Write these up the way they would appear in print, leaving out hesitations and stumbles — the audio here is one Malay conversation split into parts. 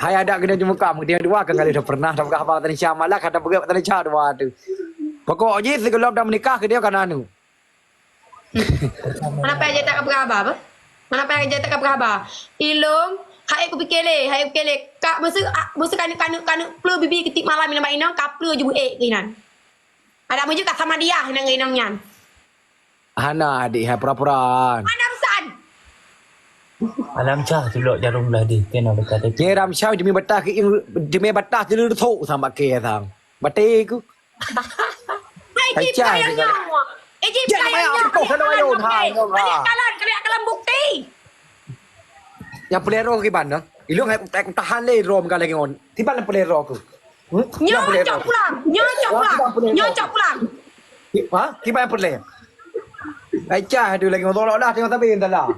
Hai ada kena jumpa kamu dia dua kan kali dah pernah dah abang tadi Syam malah kata begat tadi Syam dua tu. Pokoknya sebelum dah menikah ke dia kan anu. Mana pa aja tak berapa apa? Mana pa aja tak berapa? Ilung, hai aku fikir le. Kak masa kan pleu bibi ketik malam minum inang kap pleu je buek kinan. Ada mu juga sama dia nang inang nyan. Hana adik hai pura-puraan. Mana pesan? Alam cah tulok jarum lah di kena berkata. Ke ram Syam demi batah ke demi batah je thuk sama ke thang. Bate ku. Hai ji bayang nyawa. Ji bayang nyawa. Kalian bukti. Yang pelero ke mana? Ilung hai tahan le rom kan lagi on. Ti ban pelero ku. Nyocok pulang. Ha? Ti ban pelero. Ai cah tu lagi tolak dah tengok tapi entah lah.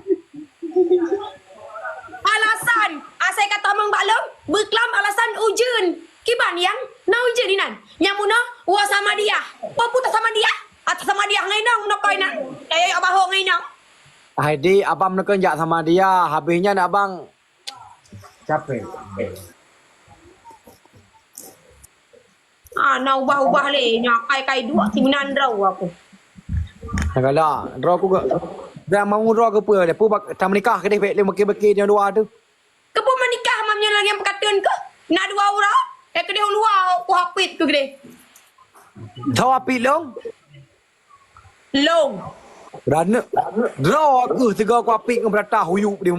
Alasan, asai kata mang balang, berkelam alasan ujun. Kiban yang na ujun ni nan. Yang muna wa sama dia. Putus sama dia. Atau sama dia ngai nang nak koi nak. Ayo abah ngai nang. Haidi abang nak kerja sama dia, habisnya nak abang capek. Na ubah-ubah le, nyak kai dua timunan rau aku. Kalau draw aku ke dah mau draw ke apa dia pu tak menikah ke dia le beki dia dua tu. Kepo menikah mamnya lagi yang perkataan ke? Na dua orang. Ke dia luar aku hapit ke dia. Tahu api long? Long. Berana draw aku tiga aku api ke berata huyuk dia.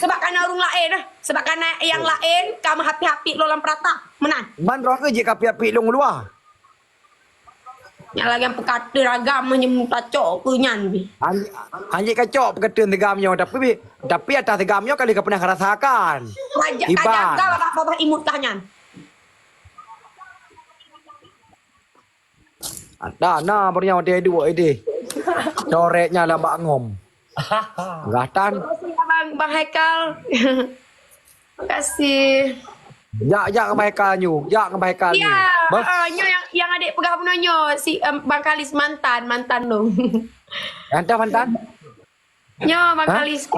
Sebab kana orang lain lah. Sebab kana yang lain kamu hapi-hapi lo lam perata. Menan. Man draw ke je api long luar. Yang lagi yang perkata ragam menyemut tacok kunyan bi. Anjing kacau perkataan tegamnya tapi atas tegamnya kali kau pernah rasakan. Wajak kadang apa imut kanyan. Ada nah punya dia dua ide. Coretnya lah bak ngom. Gatan. Bang Haikal. Makasih. Ya kebaikannya. Ya kebaikannya. Ya, yang adik pegah punanya si Bang Kalis mantan lu. Mantan? Ya, Bang Kalis.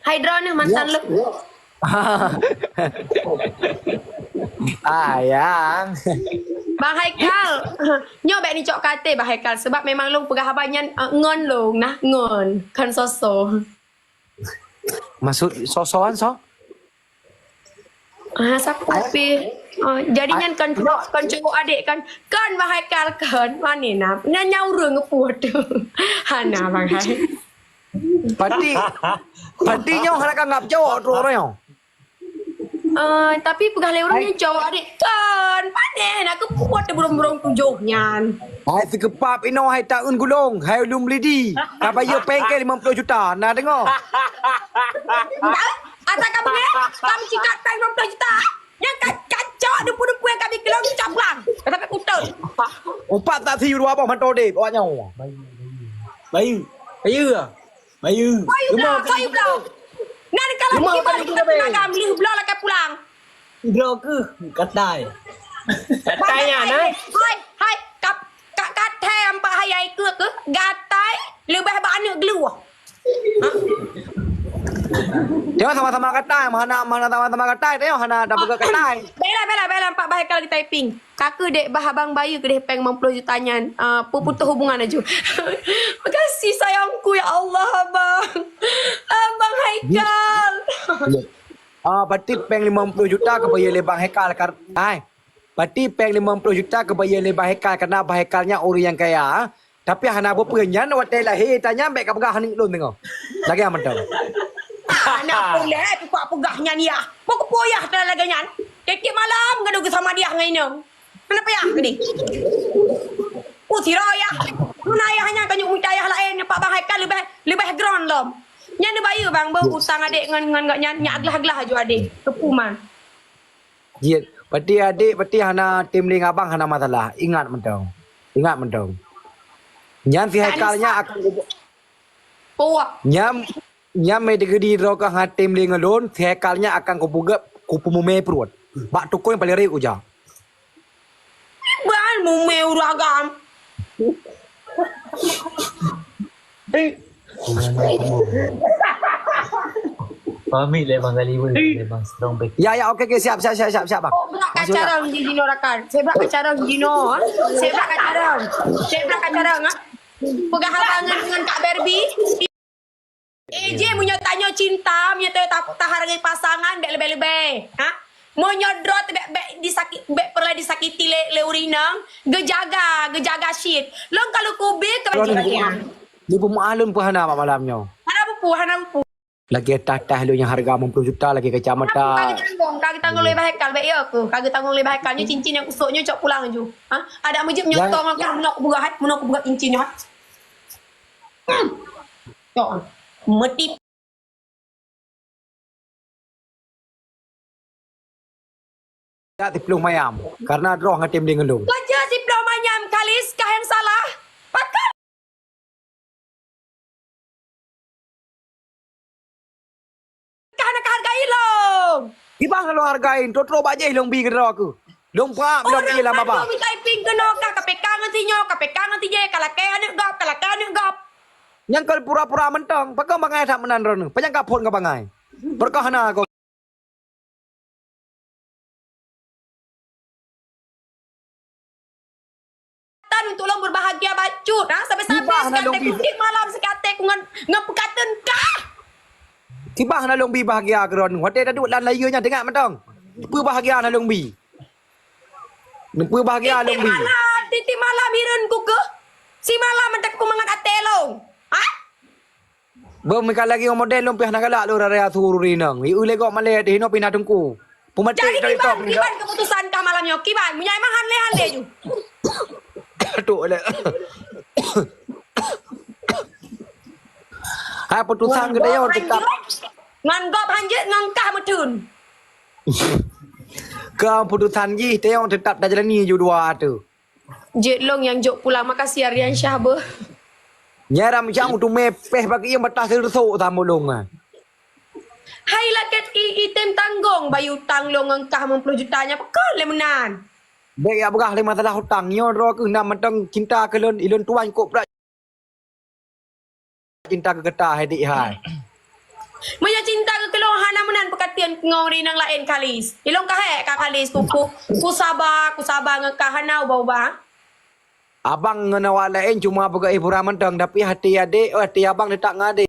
Hydro ni mantan lu. Ayang. Bang Haikal. Nyo baik ni cok kate Bang Haikal sebab memang lu pegah abanyan ngon lu nah ngon kan soso. Maksud sosokan so? Siapa pi? Jadinya kan cowok adik kan Bang Haikal kan mana nak nyau ngeput tu. Hana Bang Hai. Pati nyo hana kan ngap cowok tu orang yo. Tapi pegah leurangnya cowok adik kan panen aku puat burung-burung tujuhnya. Hai sekepap ino hai taun gulung, hai ulum lidi. Apa yo pengkel 50 juta. Nah dengar. Asal kamu ni, kamu cikat peng 50 juta. Yang kacau depu-depu yang kami kelang caplang. Sampai putus. Umpat tak siu dua apa manto deh bawanya. Bayu. Sayu belau. Nanti kalau kita penaga beli belau lah pulang. Draw ke katai. Katanya nah. Hai, katai ampak hayai ke gatai lebih banyak geluh. Dia sama-sama katai, mana sama-sama katai, dia hana dah bergerak katai. Bela Pak Bahai kalau kita typing. Kakak dek bahabang bayu ke dek peng 50 jutanya. Putus hubungan aja. Makasih sayangku ya Allah abang. Abang Haikal. Berarti peng 50 juta ke bayar lebang Haikal hai. Berarti peng 50 juta ke bayar lebang Haikal karena Abang Haikalnya orang yang kaya. Tapi hana berpenyan waktu lahir tanya baik ke pegah ni lun tengok. Lagi aman tahu. Anak boleh pukak pegahnya ni ya. Mau kepoyah dalam laganya. Kekik malam ngadu sama dia ngai nang. Kenapa ya ni? Sira ya. Mana ayahnya kan nyuk ayah lain Pak Bang Haikal lebih ground lom. Nya bayu bang berutang adik ngan gak nya aglah-aglah aja adik. Kepuman. Ya, berarti hana tim ling abang hana masalah. Ingat mentong. Nyan si Haikalnya akan Puak. Nyam mai digedi ro ka hatim ling alon si Haikalnya akan kupu mume perut. Bak tuko yang paling reuk uja. Ban mume uragam. Pamit le bang kali boleh le bang strong back. Ya ya okey okey siap bang. Oh, berak kacarang di Gino rakan. Saya berak kacarang Gino. Saya berak kacarang. Pegang halangan dengan Kak Barbie. EJ punya tanya cinta, punya tak hargai pasangan, bek lebih-lebih. Ha? Mau nyodrot bek disakit, bek pernah disakiti le urinang, gejaga shit. Long kalau kubik kebajikan. Ni pemalun pun hana malamnya. Hana bu. Lagi tatah lu yang harga 50 juta lagi kacamata. Kagak tanggung lebih hekal bek ya aku. Kagak tanggung lebih hekalnya cincin yang usuknya cok pulang ju. Ha? Ada mujib nyotong aku menok buka cincinnya. Cok. Meti Ya tipulung mayam karena roh ngatim dengan lu. Kerja si Manyam kalis kah yang salah? Pakai. Kah nak hargai long. Ibang lu hargain totro baje long bi kedro aku. Long pa long bi lah baba. Orang minta ping kena kah KPK nganti je kalakeh anu gap. Yang kal pura-pura mentong, pakai bangai tak menan ron. Panjang kapun ke bangai. Berkahana kau. Untuk long berbahagia bacut sampai-sampai sekarang kudik malam sekatek ngan pekatan kah. Tiba na long bi bahagia keron. Hotel dah duduk lan layunya dengar mentong. Apa bahagia na long bi? Apa bahagia long bi? Titi malam hirun ku ke? Si malam mentak ku mangat atelong. Ha? Bermikal lagi model long pih nak galak lu raya turu rinang. Iu lego male di hino pindah tungku. Pumatik dari top. Kiban keputusan kah malamnya? Kiban, munyai mahan le ju. Aduh le. Hai putusan ke dia tetap. Ngan gop hanjit ngan kah metun. Kau putusan ji dia tetap dah jalani ju dua tu. Jet long yang jok pulang makasih Aryan Syah be. Nyaram jang tu mepeh bagi yang batas tersuk tamu long ah. Hai laket item tanggung bayu tanglong engkah 50 jutanya pekal le menan. Baik ya begah le masalah hutang nyo ro ke nam mentang cinta ke lon ilon tuan kok pula cinta ke getah hadik hai. Maya cinta ke keluhan menan pekatian ngori nang lain kalis. Ilong kahe ka kalis ku sabar ngekah hanau bau-bau. Abang ngena lain cuma begai pura mentang tapi hati adik hati abang letak ngade.